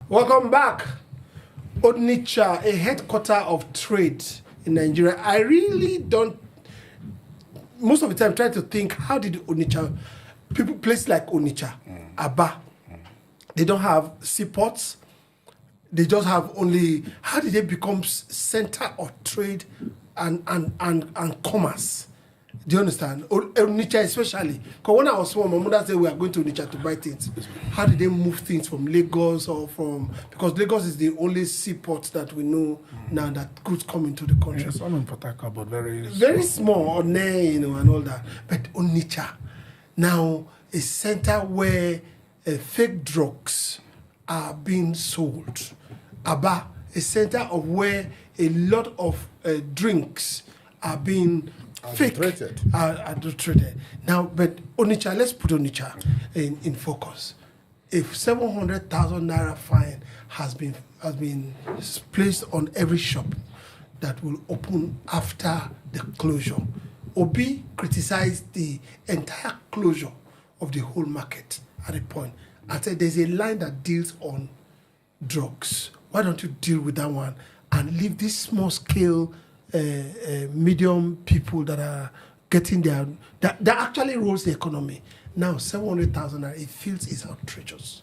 Welcome back. Onitsha, a headquarter of trade in Nigeria. I really don't, most of the time, try to think, how did Onitsha, places like Onitsha, Aba, they don't have seaports. They just have only, how did they become center of trade and commerce? Do you understand? Onitsha especially. Because when I was small, my mother said we are going to Onitsha to buy things. How did they move things from Lagos or from... Because Lagos is the only seaport that we know now that goods come into the country. Yes, some in Port Harcourt, but very small, and all that. But Onitsha, now a center where fake drugs are being sold. Aba, a center of where a lot of drinks are being adulterated. Now, but Onitsha, let's put Onitsha in focus. If 700,000 naira fine has been placed on every shop that will open after the closure, Obi criticized the entire closure of the whole market at a point. I said there's a line that deals on drugs. Why don't you deal with that one and leave this small scale medium people that are getting their that actually rolls the economy. Now 700,000, it feels is outrageous.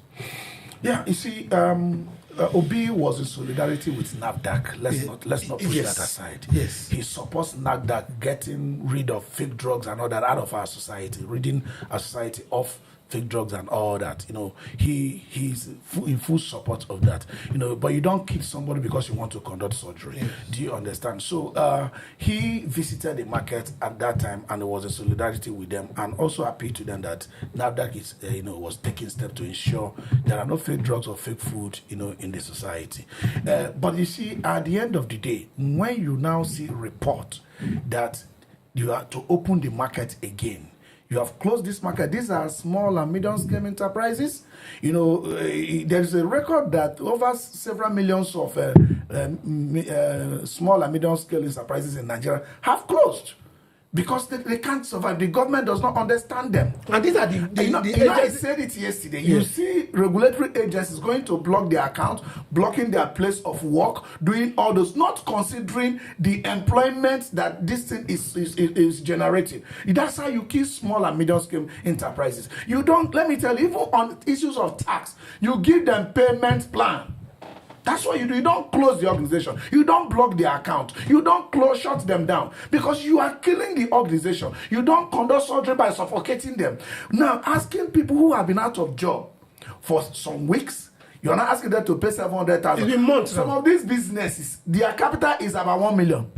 Yeah, you see, Obi was in solidarity with NAFDAC. Let's not push that aside. Yes, he supports NAFDAC getting rid of fake drugs and all that out of our society, ridding our society of fake drugs and all that. He's in full support of that. But you don't kill somebody because you want to conduct surgery. Yes. Do you understand? So he visited the market at that time and was in solidarity with them, and also appealed to them that NAFDAC is was taking steps to ensure there are no fake drugs or fake food in the society. But you see, at the end of the day, when you now see report that you are to open the market again, you have closed this market. These are small and medium-scale enterprises. There is a record that over several millions of small and medium-scale enterprises in Nigeria have closed because they can't survive. The government does not understand them. And these are I said it yesterday. Yes. You see regulatory agencies going to block their account, blocking their place of work, doing all those, not considering the employment that this thing is generating. That's how you kill small and medium-scale enterprises. You don't, let me tell you, even on issues of tax, you give them payment plan. That's what you do. You don't close the organization. You don't block their account. You don't shut them down because you are killing the organization. You don't conduct surgery by suffocating them. Now, asking people who have been out of job for some weeks, you're not asking them to pay 700,000. It's been months. Some of these businesses, their capital is about 1 million.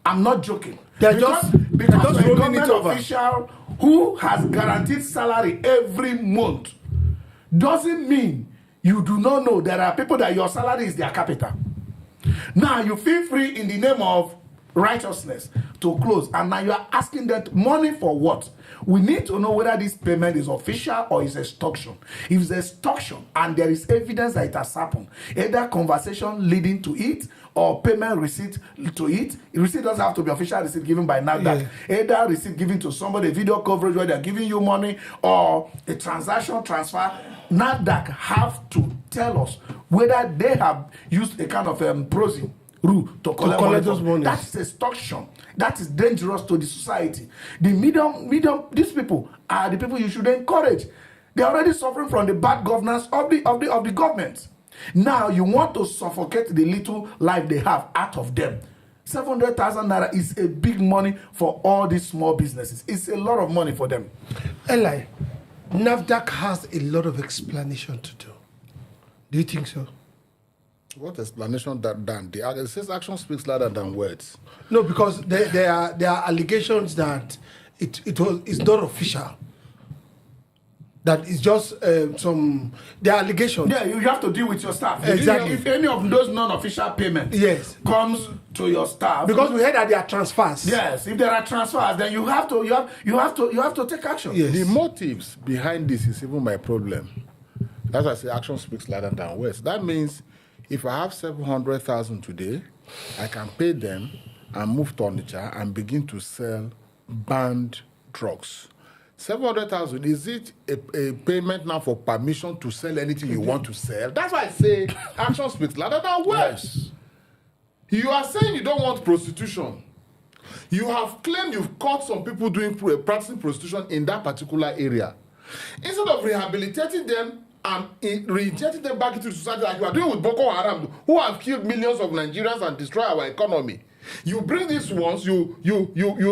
I'm not joking. Because a government official who has guaranteed salary every month doesn't mean you do not know there are people that your salary is their capital. Now you feel free in the name of righteousness to close, and now you are asking them money for what? We need to know whether this payment is official or is extortion. If it's extortion and there is evidence that it has happened, either conversation leading to it or payment receipt to it. Receipt doesn't have to be official receipt given by NAFDAC. Yeah. Either receipt given to somebody, video coverage where they're giving you money, or a transaction transfer. NAFDAC have to tell us whether they have used a kind of prosy rule to collect those money. That is extortion. That is dangerous to the society. The medium, these people are the people you should encourage. They are already suffering from the bad governance of the government. Now you want to suffocate the little life they have out of them. 700,000 naira is a big money for all these small businesses. It's a lot of money for them. Eli, NAFDAC has a lot of explanation to do. Do you think so? What explanation that done? It says action speaks louder than words. No, because there are allegations that it's not official. That is just there are allegations. Yeah, you have to deal with your staff. Exactly. If any of those non-official payments comes to your staff, because we heard that there are transfers. Yes, if there are transfers, then you have to take action. Yes. The motives behind this is even my problem. That's why I say action speaks louder than words. That means if I have 700,000 today, I can pay them and move to Onitsha and begin to sell banned drugs. 700,000, is it a payment now for permission to sell anything you want to sell? That's why I say action speaks louder than words. You are saying you don't want prostitution. You have claimed you've caught some people practicing prostitution in that particular area. Instead of rehabilitating them and reinjecting them back into society like you are doing with Boko Haram, who have killed millions of Nigerians and destroyed our economy. You bring these ones, you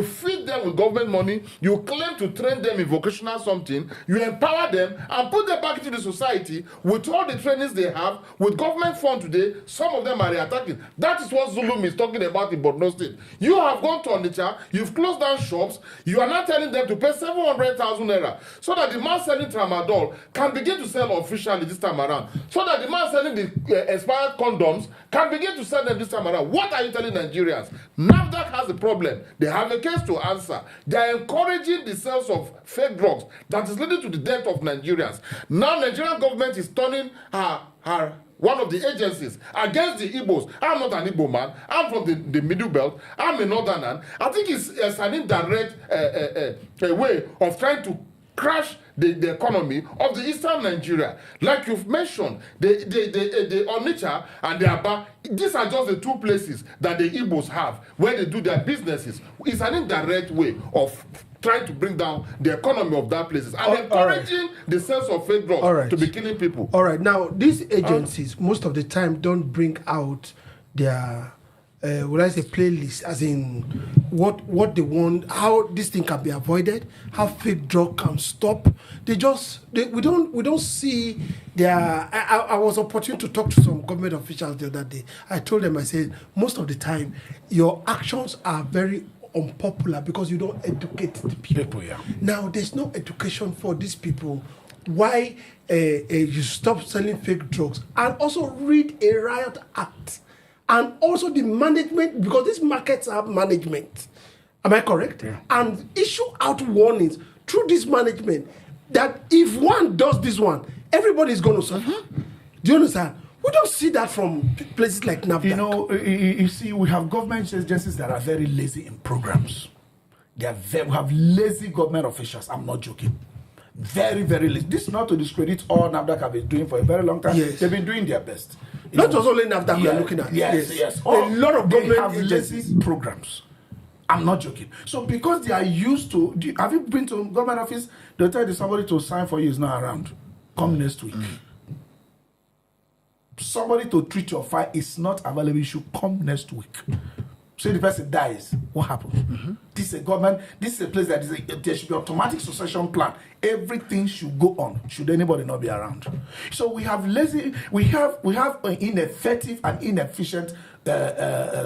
feed them with government money, you claim to train them in vocational something, you empower them and put them back into the society with all the trainings they have, with government fund today. Some of them are reattacking. That is what Zulum is talking about in Borno State. You have gone to Onitsha, you've closed down shops, you are now telling them to pay 700,000 naira so that the man selling tramadol can begin to sell officially this time around, so that the man selling the expired condoms can begin to sell them this time around. What are you telling Nigerians? NAFDAC has a problem. They have a case to answer. They are encouraging the sales of fake drugs that is leading to the death of Nigerians. Now Nigerian government is turning one of the agencies against the Igbos. I'm not an Igbo man. I'm from the Middle Belt. I'm a Northerner. I think it's an indirect way of trying to crash the economy of the eastern Nigeria. Like you've mentioned, the Onitsha and the Aba, these are just the two places that the Igbos have where they do their businesses. It's an indirect way of trying to bring down the economy of that places and encouraging the sales of fake drugs to be killing people. All right. Now, these agencies, most of the time, don't bring out their playlist, as in what they want, how this thing can be avoided, how fake drug can stop. We don't see their. I was opportune to talk to some government officials the other day. I told them, I said, most of the time your actions are very unpopular because you don't educate the people. Now there's no education for these people. Why you stop selling fake drugs, and also read a riot act. And also the management, because these markets have management. Am I correct? Yeah. And issue out warnings through this management that if one does this one, everybody is going to suffer. Do you understand? We don't see that from places like NAFDAC. You know, you see, we have government agencies that are very lazy in programs. We have lazy government officials. I'm not joking. Very, very lazy. This is not to discredit all NAFDAC have been doing for a very long time. Yes. They've been doing their best. Not just only NAFDAC we are looking at. Yes. A lot of government have lazy programs. I'm not joking. So because they are used to, have you been to government office? They'll tell you somebody to sign for you is not around. Come next week. Somebody to treat your file is not available. You should come next week. So the person dies. What happens? This is a government. This is a place that there should be automatic succession plan. Everything should go on. Should anybody not be around? So we have lazy. We have an ineffective and inefficient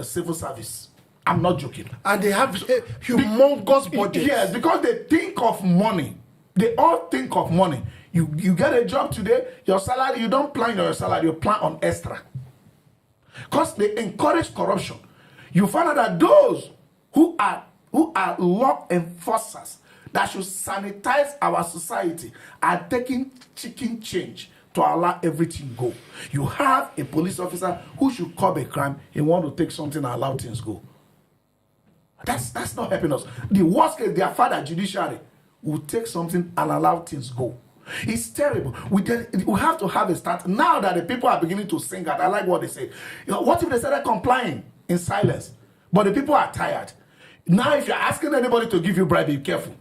civil service. I'm not joking. And they have humongous budgets. Yes, because they think of money. They all think of money. You get a job today, your salary, you don't plan your salary, you plan on extra. Because they encourage corruption. You find out that those who are law enforcers that should sanitize our society are taking chicken change to allow everything go. You have a police officer who should curb a crime, he want to take something and allow things go. That's not helping us. The worst case, their father, judiciary, will take something and allow things go. It's terrible. We have to have a start. Now that the people are beginning to sing out, I like what they say. You know, what if they started complying in silence? But the people are tired. Now if you're asking anybody to give you bribe, be careful.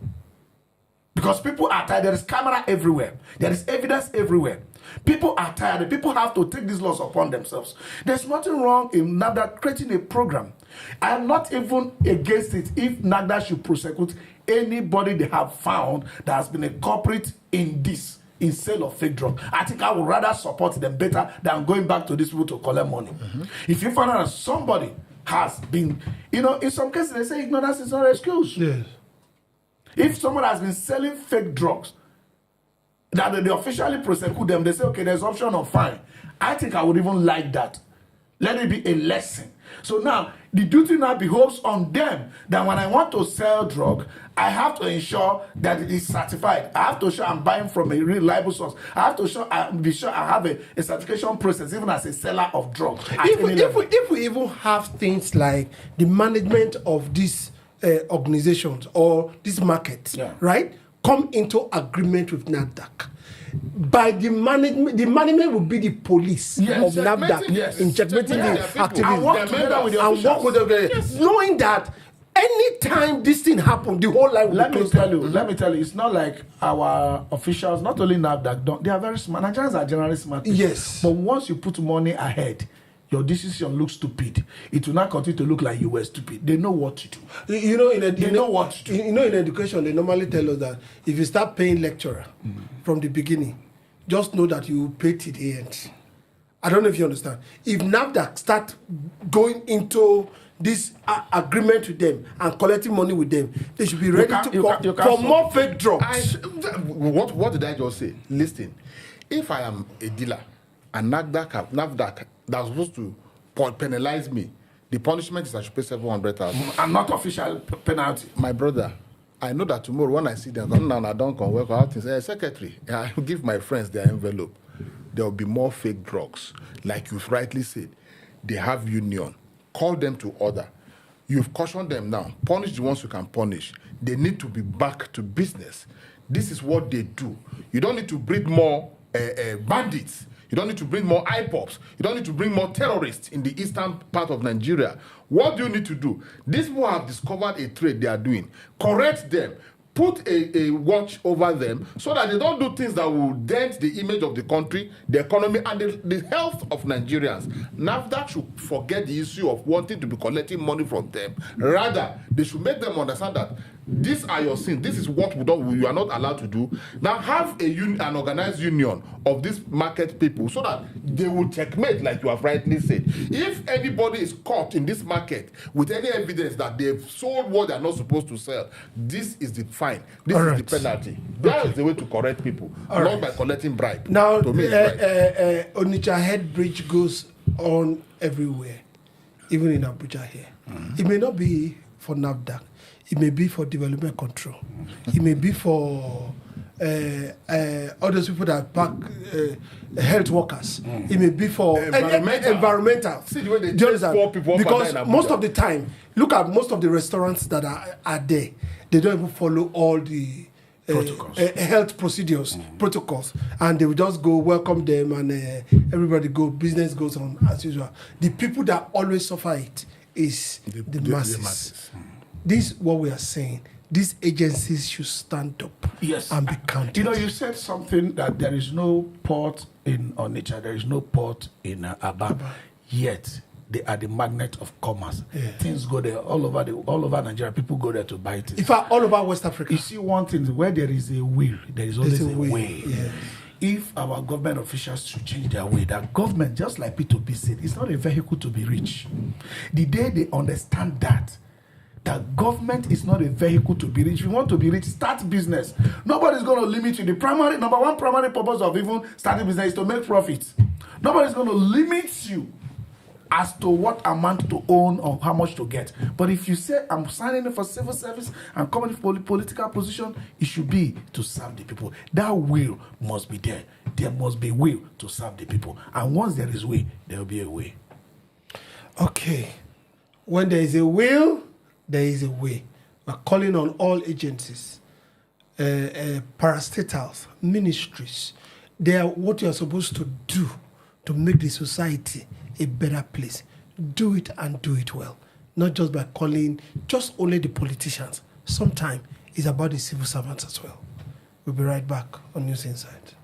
Because people are tired. There is camera everywhere. There is evidence everywhere. People are tired. The people have to take these laws upon themselves. There's nothing wrong in NAFDAC creating a program. I am not even against it if NAFDAC should prosecute anybody they have found that has been a culprit in sale of fake drugs. I think I would rather support them better than going back to these people to collect money. If you find out that somebody has been, in some cases they say ignorance is not an excuse. Yes. If someone has been selling fake drugs, that they officially prosecute them, they say, okay, there's option of fine. I think I would even like that. Let it be a lesson. So now, the duty now behoves on them that when I want to sell drug, I have to ensure that it is certified. I have to show I'm buying from a reliable source. I have to be sure I have a certification process, even as a seller of drugs. If we even have things like the management of these organizations or this market, right, come into agreement with NAFDAC, by the management will be the police of NAFDAC in checkmating the activities and work together with the officials. Knowing that anytime this thing happens, the whole line will be closed. Let me tell you, it's not like our officials, not only NAFDAC, they are very smart. Nigerians are generally smart people. Yes. But once you put money ahead, your decision looks stupid. It will not continue to look like you were stupid. They know what to do. You know, they know what to do. You know, in education, they normally tell us that if you start paying lecturer from the beginning, just know that you pay till the end. I don't know if you understand. If NAFDAC start going into this agreement with them and collecting money with them, they should be ready for more fake drugs. What did I just say? Listen, if I am a dealer and NAFDAC that's supposed to penalize me, the punishment is I should pay 700,000. And not official penalty. My brother, I know that tomorrow when I see them come down, I don't come work out and say, secretary, I will give my friends their envelope. There will be more fake drugs. Like you've rightly said, they have union. Call them to order. You've cautioned them now. Punish the ones you can punish. They need to be back to business. This is what they do. You don't need to breed more bandits. You don't need to bring more IPOPs. You don't need to bring more terrorists in the eastern part of Nigeria. What do you need to do? These people have discovered a trade they are doing. Correct them. Put a watch over them so that they don't do things that will dent the image of the country, the economy, and the health of Nigerians. NAFDAC should forget the issue of wanting to be collecting money from them. Rather, they should make them understand that these are your sins. This is what you are not allowed to do. Now have an organized union of these market people so that they will checkmate, like you have rightly said. If anybody is caught in this market with any evidence that they've sold what they are not supposed to sell, this is the fine. This is the penalty. That is the way to correct people, not by collecting bribe. Now, Onitsha Head Bridge goes on everywhere, even in Abuja here. It may not be for NAFDAC. It may be for development control. It may be for all those people that pack health workers. It may be for environmental. See the way they chase poor people because most of the time, look at most of the restaurants that are there. They don't even follow all the health procedures, protocols, and they will just go welcome them, and everybody go. Business goes on as usual. The people that always suffer it is the masses. This is what we are saying. These agencies should stand up and be counted. You know, you said something that there is no port in Onitsha, there is no port in Aba, yet they are the magnet of commerce. Yeah. Things go there all over Nigeria. People go there to buy things. In fact, all over West Africa. You see one thing, where there is a will, there is always a way. Yeah. If our government officials should change their way, that government, just like Peter Obi said, it's not a vehicle to be rich. The day they understand that government is not a vehicle to be rich. If you want to be rich, start business. Nobody's going to limit you. The number one primary purpose of even starting business is to make profits. Nobody's going to limit you as to what amount to own or how much to get. But if you say, I'm signing up for civil service and coming for political position, it should be to serve the people. That will must be there. There must be will to serve the people. And once there is will, there will be a way. Okay. When there is a will, there is a way. We're calling on all agencies, parastatals, ministries. They are what you are supposed to do to make the society a better place. Do it and do it well. Not just by calling just only the politicians. Sometimes it's about the civil servants as well. We'll be right back on News Insight.